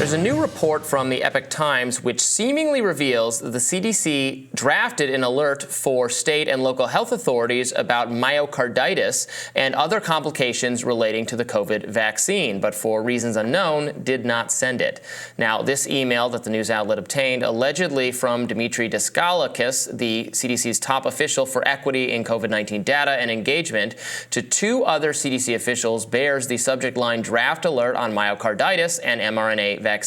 there's a new report from the Epoch Times which seemingly reveals that the CDC drafted an alert for state and local health authorities about myocarditis and other complications relating to the COVID vaccine, but for reasons unknown, did not send it. Now, this email that the news outlet obtained, allegedly from Dimitri Daskalakis, the CDC's top official for equity in COVID-19 data and engagement, to two other CDC officials, bears the subject line draft alert on myocarditis and mRNA vaccines.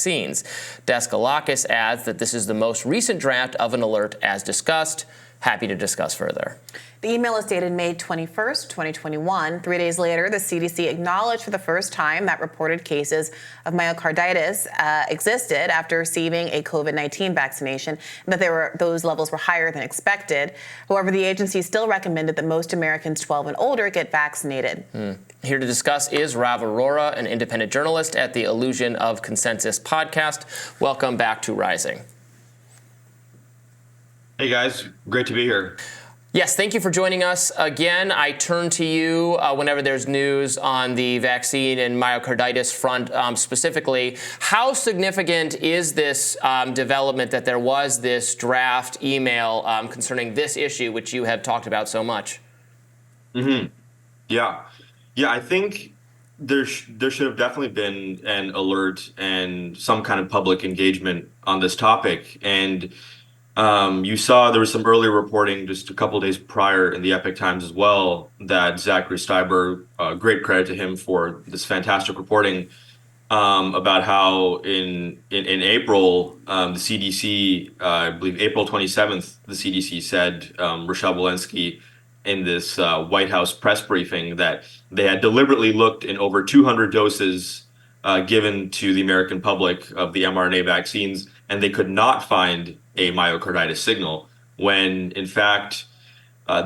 Daskalakis adds that this is the most recent draft of an alert as discussed. Happy to discuss further. The email is dated May 21st, 2021. 3 days later, the CDC acknowledged for the first time that reported cases of myocarditis existed after receiving a COVID-19 vaccination, and that those levels were higher than expected. However, the agency still recommended that most Americans 12 and older get vaccinated. Here to discuss is Rav Arora, an independent journalist at the Illusion of Consesus podcast. Welcome back to Rising. Hey guys, great to be here. Yes, thank you for joining us again. I turn to you whenever there's news on the vaccine and myocarditis front specifically. How significant is this development that there was this draft email concerning this issue, which you have talked about so much? Yeah, I think there should have definitely been an alert and some kind of public engagement on this topic. And you saw there was some earlier reporting just a couple of days prior in the Epoch Times as well that Zachary Steiber, great credit to him for this fantastic reporting about how in April, the CDC, I believe April 27th, the CDC said, Rochelle Walensky in this White House press briefing that they had deliberately looked in over 200 doses given to the American public of the mRNA vaccines, and they could not find a myocarditis signal, when in fact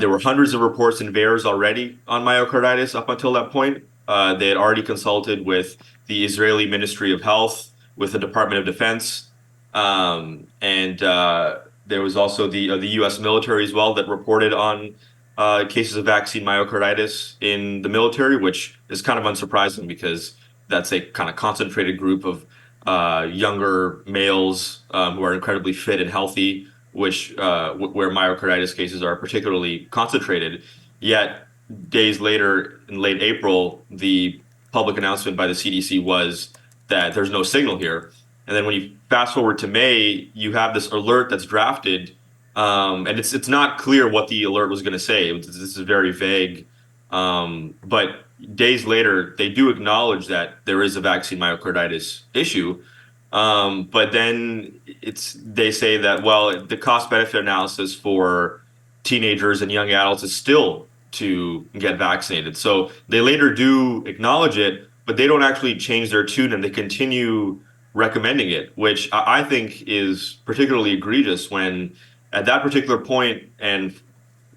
there were hundreds of reports in VAERS already on myocarditis up until that point. They had already consulted with the Israeli Ministry of Health, with the Department of Defense, and there was also the U.S. military as well that reported on cases of vaccine myocarditis in the military, which is kind of unsurprising because that's a kind of concentrated group of younger males who are incredibly fit and healthy, which where myocarditis cases are particularly concentrated. Yet days later, in late April, the public announcement by the CDC was that there's no signal here. And then when you fast forward to May, you have this alert that's drafted, and it's not clear what the alert was going to say. This is very vague, but days later, they do acknowledge that there is a vaccine myocarditis issue, but then they say that, well, the cost-benefit analysis for teenagers and young adults is still to get vaccinated. So they later do acknowledge it, but they don't actually change their tune, and they continue recommending it, which I think is particularly egregious when at that particular point and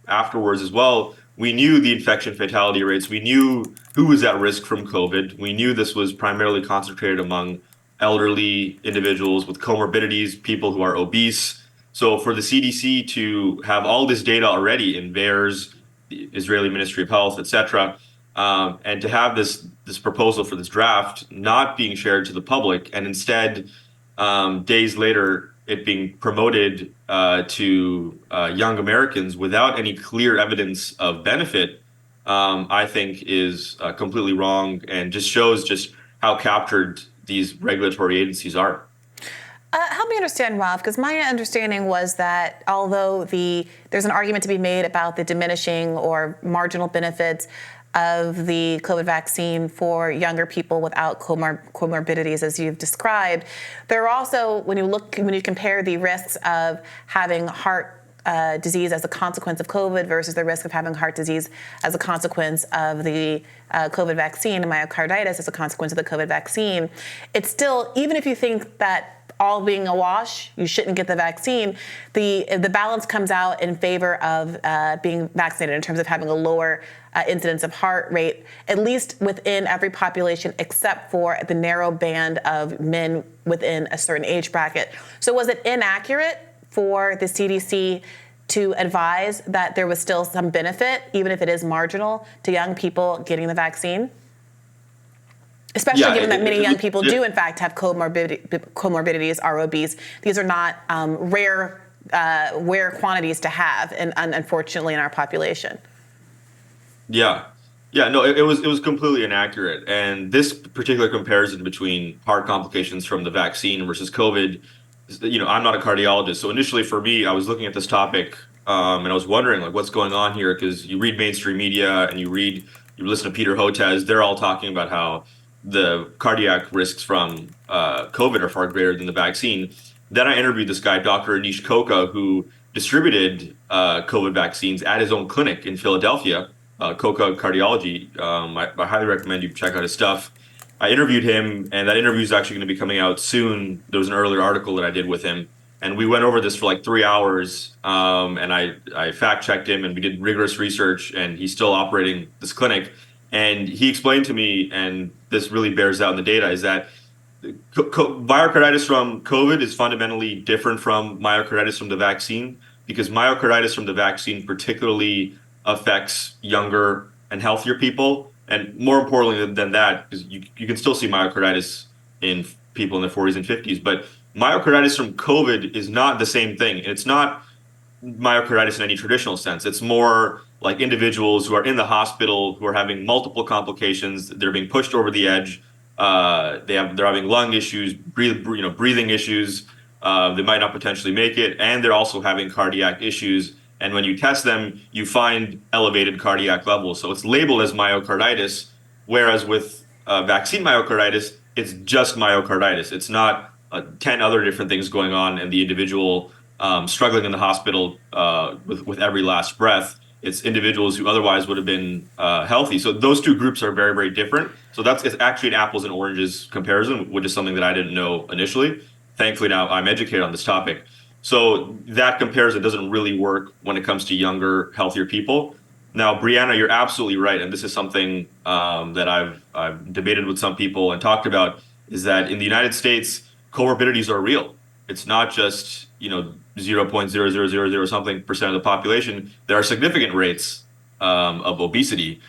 afterwards as well, we knew the infection fatality rates. We knew who was at risk from COVID. We knew this was primarily concentrated among elderly individuals with comorbidities, people who are obese. So for the CDC to have all this data already in VAERS, the Israeli Ministry of Health, etc., and to have this proposal for this draft not being shared to the public, and instead days later it being promoted to young Americans without any clear evidence of benefit, I think is completely wrong and just shows just how captured these regulatory agencies are. Help me understand, Rav, because my understanding was that although there's an argument to be made about the diminishing or marginal benefits of the COVID vaccine for younger people without comorbidities, as you've described, there are also, when you compare the risks of having heart disease as a consequence of COVID versus the risk of having heart disease as a consequence of the COVID vaccine and myocarditis as a consequence of the COVID vaccine, it's still, even if you think that all being a wash, you shouldn't get the vaccine, the balance comes out in favor of being vaccinated in terms of having a lower incidence of heart rate, at least within every population except for the narrow band of men within a certain age bracket. So was it inaccurate for the CDC to advise that there was still some benefit, even if it is marginal, to young people getting the vaccine? Especially Yeah, given that many young people do, it- in fact, have comorbidities, are obese. These are not rare quantities to have, and unfortunately, in our population. Yeah. Yeah, no, it was completely inaccurate. And this particular comparison between heart complications from the vaccine versus COVID, I'm not a cardiologist. So initially for me, I was looking at this topic, and I was wondering like what's going on here because you read mainstream media and you listen to Peter Hotez, they're all talking about how the cardiac risks from COVID are far greater than the vaccine. Then I interviewed this guy, Dr. Anish Koka, who distributed COVID vaccines at his own clinic in Philadelphia, Koka Cardiology. I highly recommend you check out his stuff. I interviewed him, and that interview is actually going to be coming out soon. There was an earlier article that I did with him, and we went over this for like 3 hours. And I fact checked him, and we did rigorous research, and he's still operating this clinic. And he explained to me, and this really bears out in the data, is that myocarditis from COVID is fundamentally different from myocarditis from the vaccine because myocarditis from the vaccine particularly affects younger and healthier people. And more importantly than that, because you can still see myocarditis in people in their 40s and 50s, but myocarditis from COVID is not the same thing. It's not myocarditis in any traditional sense. It's more like individuals who are in the hospital who are having multiple complications. They're being pushed over the edge. They're having lung issues, breathing issues. They might not potentially make it, and they're also having cardiac issues. And when you test them, you find elevated cardiac levels. So it's labeled as myocarditis, whereas with vaccine myocarditis, it's just myocarditis. It's not 10 other different things going on in the individual struggling in the hospital with every last breath. It's individuals who otherwise would have been healthy. So those two groups are very, very different. So it's actually an apples and oranges comparison, which is something that I didn't know initially. Thankfully, now I'm educated on this topic. So that comparison doesn't really work when it comes to younger, healthier people. Now, Brianna, you're absolutely right, and this is something that I've debated with some people and talked about, is that in the United States, comorbidities are real. It's not just 0.0000 something percent of the population. There are significant rates of obesity.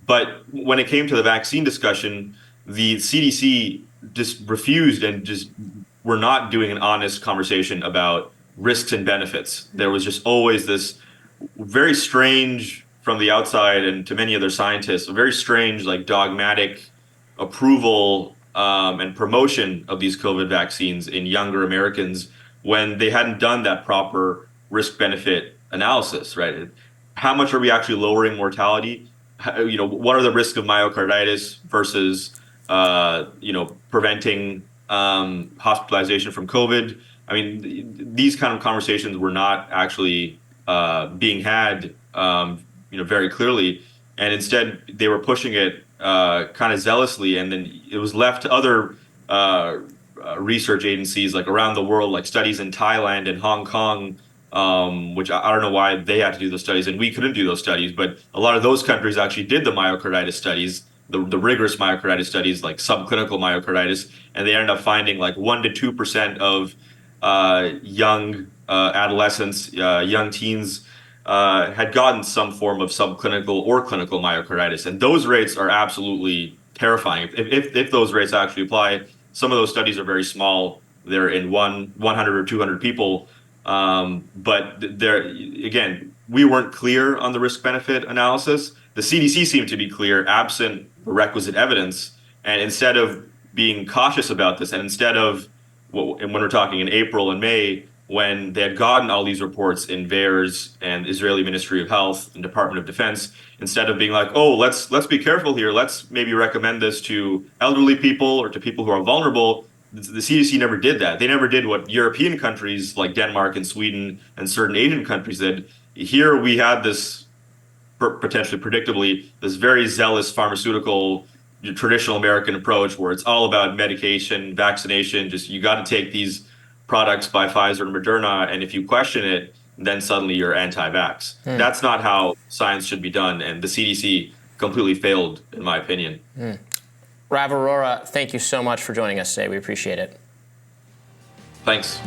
But when it came to the vaccine discussion, the CDC just refused and just were not doing an honest conversation about risks and benefits. There was just always this very strange, from the outside and to many other scientists, a very strange, like dogmatic approval and promotion of these COVID vaccines in younger Americans when they hadn't done that proper risk benefit analysis, right? How much are we actually lowering mortality? What are the risks of myocarditis versus, preventing hospitalization from COVID? I mean, these kind of conversations were not actually being had, very clearly, and instead they were pushing it kind of zealously, and then it was left to other research agencies like around the world, like studies in Thailand and Hong Kong, which I don't know why they had to do those studies and we couldn't do those studies, but a lot of those countries actually did the myocarditis studies, the rigorous myocarditis studies, like subclinical myocarditis, and they ended up finding like 1% to 2% of young adolescents, young teens had gotten some form of subclinical or clinical myocarditis, and those rates are absolutely terrifying. If those rates actually apply, some of those studies are very small. They're in 100 or 200 people, but they're, again, we weren't clear on the risk benefit analysis. The CDC seemed to be clear, absent the requisite evidence, and instead of being cautious about this, and instead of when we're talking in April and May, when they had gotten all these reports in VAERS and Israeli Ministry of Health and Department of Defense, instead of being like, oh, let's be careful here, let's maybe recommend this to elderly people or to people who are vulnerable, the CDC never did that. They never did what European countries like Denmark and Sweden and certain Asian countries did. Here we had this, potentially predictably, this very zealous pharmaceutical traditional American approach where it's all about medication, vaccination, just you got to take these products by Pfizer and Moderna, and if you question it, then suddenly you're anti-vax. That's not how science should be done, and the CDC completely failed, in my opinion. Rav Arora, thank you so much for joining us today. We appreciate it. Thanks.